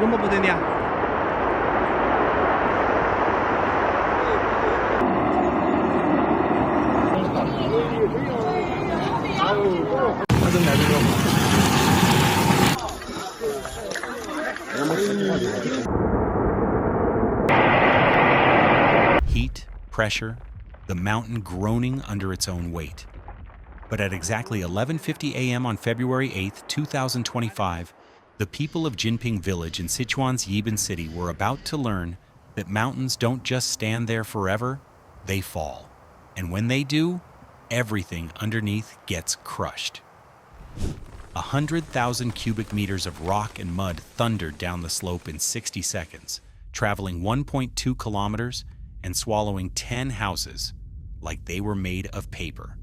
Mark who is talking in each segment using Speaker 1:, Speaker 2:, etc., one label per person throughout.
Speaker 1: 么不对的呀？Heat,
Speaker 2: pressure, the mountain groaning under its own weight. But at exactly 11:50 a.m. on February 8, 2025, the people of Jinping village in Sichuan's Yibin city were about to learn that mountains don't just stand there forever, they fall. And when they do, everything underneath gets crushed. 100,000 cubic meters of rock and mud thundered down the slope in 60 seconds, traveling 1.2 kilometers and swallowing 10 houses like they were made of paper.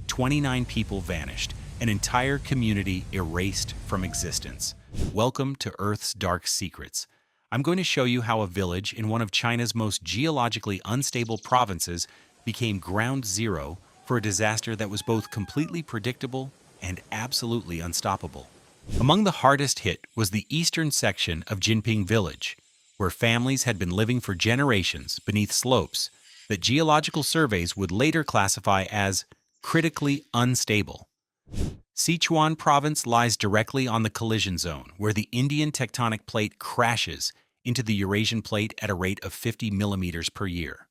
Speaker 2: 29 people vanished, an entire community erased from existence. Welcome to Earth's dark secrets. I'm going to show you how a village in one of China's most geologically unstable provinces became ground zero for a disaster that was both completely predictable and absolutely unstoppable. Among the hardest hit was the eastern section of Jinping village, where families had been living for generations beneath slopes that geological surveys would later classify as critically unstable. Sichuan province lies directly on the collision zone, where the Indian tectonic plate crashes into the Eurasian plate at a rate of 50 millimeters per year.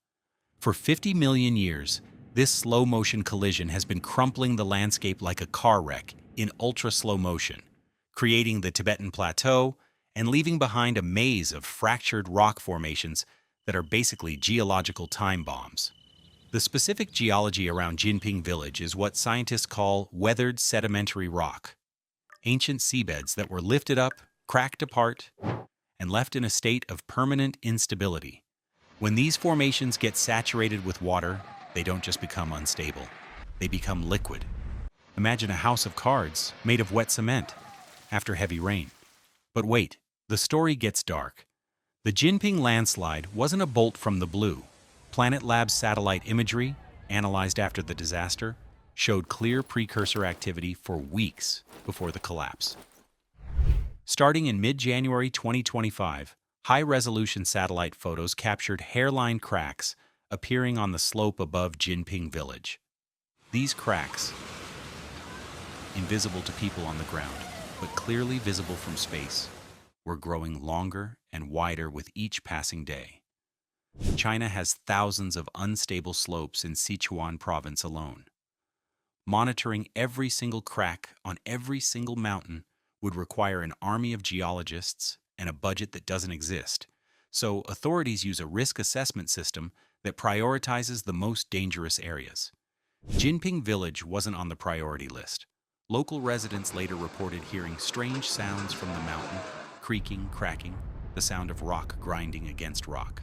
Speaker 2: For 50 million years, this slow-motion collision has been crumpling the landscape like a car wreck in ultra-slow motion, creating the Tibetan Plateau and leaving behind a maze of fractured rock formations that are basically geological time bombs. The specific geology around Jinping village is what scientists call weathered sedimentary rock, ancient seabeds that were lifted up, cracked apart, and left in a state of permanent instability. When these formations get saturated with water, they don't just become unstable, they become liquid. Imagine a house of cards made of wet cement after heavy rain. But wait, the story gets dark. The Jinping landslide wasn't a bolt from the blue. Planet Labs satellite imagery, analyzed after the disaster, showed clear precursor activity for weeks before the collapse. Starting in mid-January 2025, high-resolution satellite photos captured hairline cracks appearing on the slope above Jinping village. These cracks, invisible to people on the ground, but clearly visible from space, were growing longer and wider with each passing day. China has thousands of unstable slopes in Sichuan province alone. Monitoring every single crack on every single mountain would require an army of geologists and a budget that doesn't exist, so authorities use a risk assessment system that prioritizes the most dangerous areas. Jinping village wasn't on the priority list. Local residents later reported hearing strange sounds from the mountain, creaking, cracking, the sound of rock grinding against rock.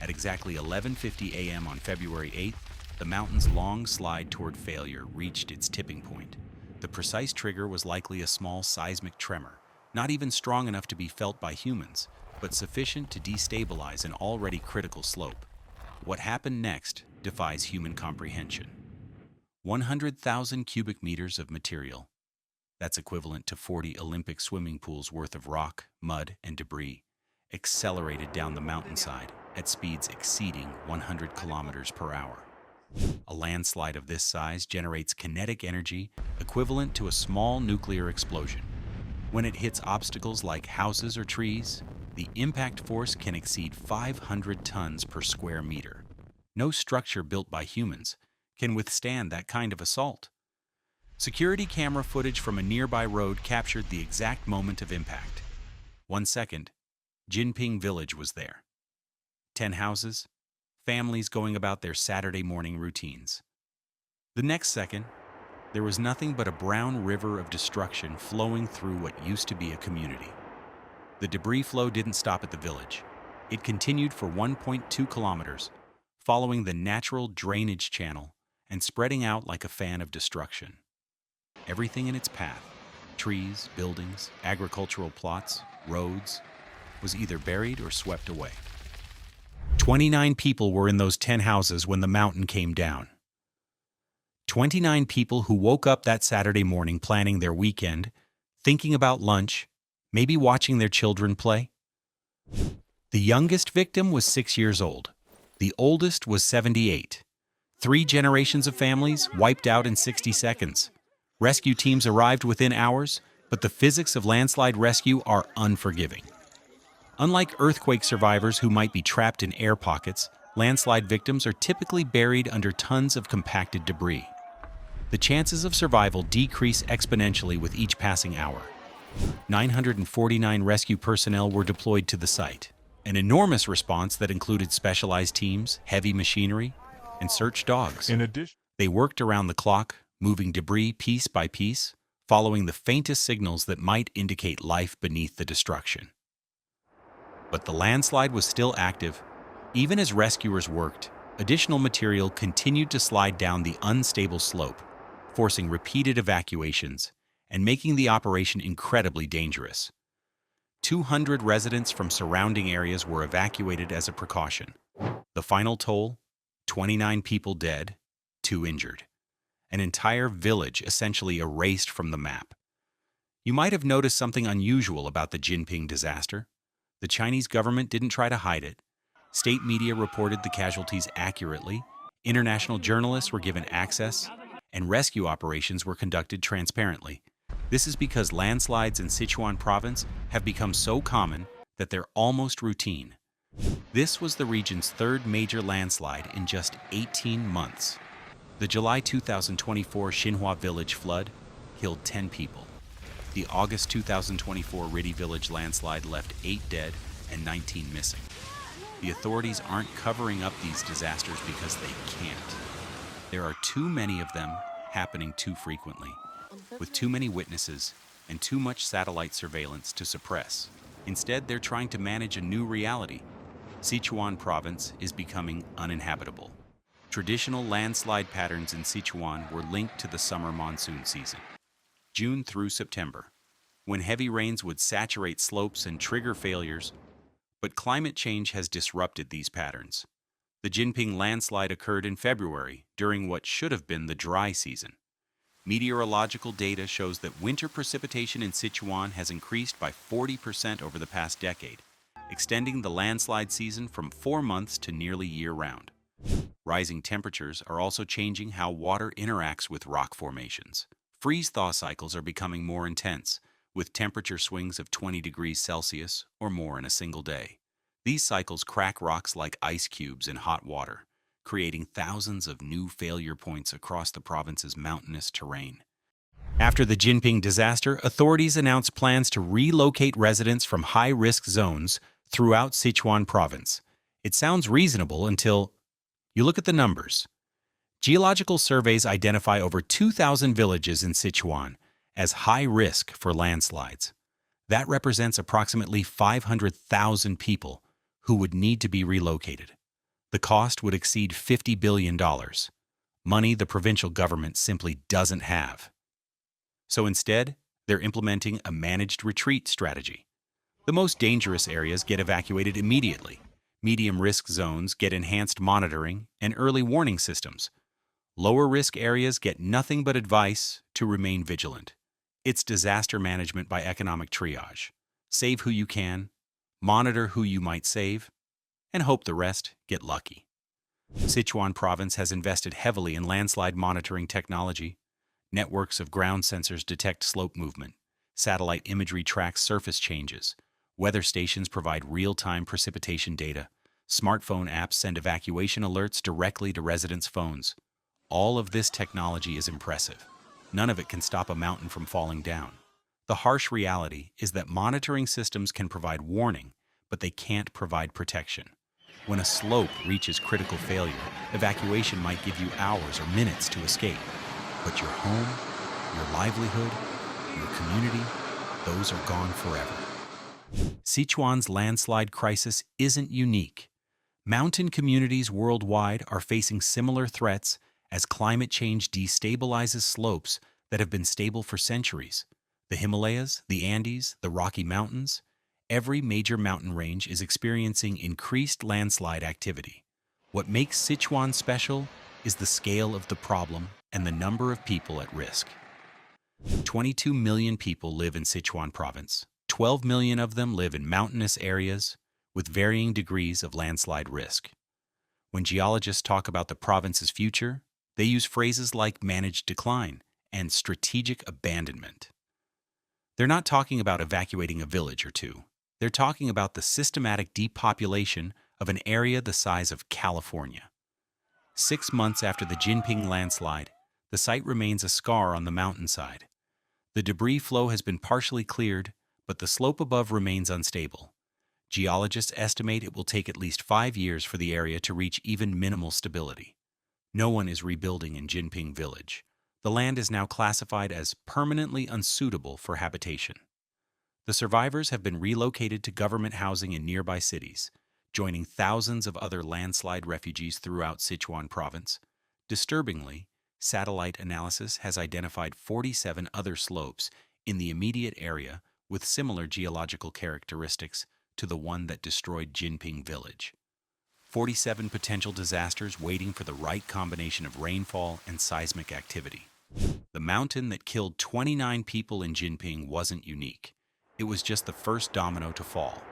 Speaker 2: At exactly 11:50 a.m. on February 8th, the mountain's long slide toward failure reached its tipping point. The precise trigger was likely a small seismic tremor, not even strong enough to be felt by humans, but sufficient to destabilize an already critical slope. What happened next defies human comprehension. 100,000 cubic meters of material. That's equivalent to 40 Olympic swimming pools worth of rock, mud, and debris, accelerated down the mountainside at speeds exceeding 100 kilometers per hour. A landslide of this size generates kinetic energy equivalent to a small nuclear explosion. When it hits obstacles like houses or trees, the impact force can exceed 500 tons per square meter. No structure built by humans can withstand that kind of assault. Security camera footage from a nearby road captured the exact moment of impact. 1 second, Jinping village was there. 10 houses, families going about their Saturday morning routines. The next second, there was nothing but a brown river of destruction flowing through what used to be a community. The debris flow didn't stop at the village. It continued for 1.2 kilometers, following the natural drainage channel and spreading out like a fan of destruction. Everything in its path, trees, buildings, agricultural plots, roads, was either buried or swept away. 29 people were in those 10 houses when the mountain came down. 29 people who woke up that Saturday morning planning their weekend, thinking about lunch, maybe watching their children play. The youngest victim was 6 years old. The oldest was 78. 3 generations of families wiped out in 60 seconds. Rescue teams arrived within hours, but the physics of landslide rescue are unforgiving. Unlike earthquake survivors who might be trapped in air pockets, landslide victims are typically buried under tons of compacted debris. The chances of survival decrease exponentially with each passing hour. 949 rescue personnel were deployed to the site, an enormous response that included specialized teams, heavy machinery, and search dogs.
Speaker 1: In addition,
Speaker 2: They worked around the clock, moving debris piece by piece, following the faintest signals that might indicate life beneath the destruction. But the landslide was still active. Even as rescuers worked, additional material continued to slide down the unstable slope, forcing repeated evacuations and making the operation incredibly dangerous. 200 residents from surrounding areas were evacuated as a precaution. The final toll? 29 people dead, 2 injured. An entire village essentially erased from the map. You might have noticed something unusual about the Jinping disaster. The Chinese government didn't try to hide it. State media reported the casualties accurately, international journalists were given access, and rescue operations were conducted transparently. This is because landslides in Sichuan province have become so common that they're almost routine. This was the region's 3rd major landslide in just 18 months. The July 2024 Xinhua village flood killed 10 people. The August 2024 Riddy village landslide left 8 dead and 19 missing. The authorities aren't covering up these disasters because they can't. There are too many of them happening too frequently, with too many witnesses and too much satellite surveillance to suppress. Instead, they're trying to manage a new reality. Sichuan province is becoming uninhabitable. Traditional landslide patterns in Sichuan were linked to the summer monsoon season, June through September, when heavy rains would saturate slopes and trigger failures. But climate change has disrupted these patterns. The Jinping landslide occurred in February, during what should have been the dry season. Meteorological data shows that winter precipitation in Sichuan has increased by 40% over the past decade, extending the landslide season from 4 months to nearly year-round. Rising temperatures are also changing how water interacts with rock formations. Freeze-thaw cycles are becoming more intense, with temperature swings of 20 degrees Celsius or more in a single day. These cycles crack rocks like ice cubes in hot water, creating thousands of new failure points across the province's mountainous terrain. After the Jinping disaster, authorities announced plans to relocate residents from high-risk zones throughout Sichuan province. It sounds reasonable until you look at the numbers. Geological surveys identify over 2,000 villages in Sichuan as high risk for landslides. That represents approximately 500,000 people who would need to be relocated. The cost would exceed $50 billion, money the provincial government simply doesn't have. So instead, they're implementing a managed retreat strategy. The most dangerous areas get evacuated immediately. Medium-risk zones get enhanced monitoring and early warning systems. Lower-risk areas get nothing but advice to remain vigilant. It's disaster management by economic triage. Save who you can, monitor who you might save, and hope the rest get lucky. Sichuan province has invested heavily in landslide monitoring technology. Networks of ground sensors detect slope movement. Satellite imagery tracks surface changes. Weather stations provide real-time precipitation data. Smartphone apps send evacuation alerts directly to residents' phones. All of this technology is impressive. None of it can stop a mountain from falling down. The harsh reality is that monitoring systems can provide warning, but they can't provide protection. When a slope reaches critical failure, evacuation might give you hours or minutes to escape. But your home, your livelihood, your community, those are gone forever. Sichuan's landslide crisis isn't unique. Mountain communities worldwide are facing similar threats as climate change destabilizes slopes that have been stable for centuries. The Himalayas, the Andes, the Rocky Mountains, every major mountain range is experiencing increased landslide activity. What makes Sichuan special is the scale of the problem and the number of people at risk. 22 million people live in Sichuan province. 12 million of them live in mountainous areas with varying degrees of landslide risk. When geologists talk about the province's future, they use phrases like managed decline and strategic abandonment. They're not talking about evacuating a village or two. They're talking about the systematic depopulation of an area the size of California. 6 months after the Jinping landslide, the site remains a scar on the mountainside. The debris flow has been partially cleared, but the slope above remains unstable. Geologists estimate it will take at least 5 years for the area to reach even minimal stability. No one is rebuilding in Jinping Village. The land is now classified as permanently unsuitable for habitation. The survivors have been relocated to government housing in nearby cities, joining thousands of other landslide refugees throughout Sichuan province. Disturbingly, satellite analysis has identified 47 other slopes in the immediate area with similar geological characteristics to the one that destroyed Jinping Village. 47 potential disasters waiting for the right combination of rainfall and seismic activity. The mountain that killed 29 people in Jinping wasn't unique. It was just the first domino to fall.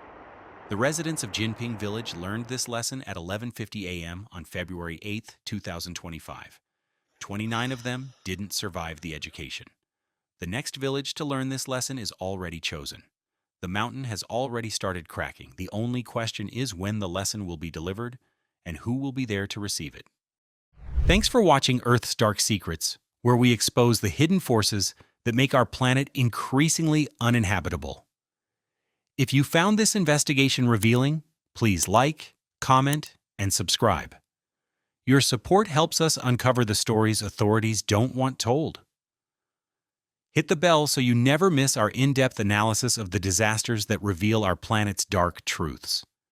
Speaker 2: The residents of Jinping Village learned this lesson at 11:50 a.m. on February 8, 2025. 29 of them didn't survive the education. The next village to learn this lesson is already chosen. The mountain has already started cracking. The only question is when the lesson will be delivered and who will be there to receive it. Thanks for watching Earth's Dark Secrets, where we expose the hidden forces that make our planet increasingly uninhabitable. If you found this investigation revealing, please like, comment, and subscribe. Your support helps us uncover the stories authorities don't want told. Hit the bell so you never miss our in-depth analysis of the disasters that reveal our planet's dark truths.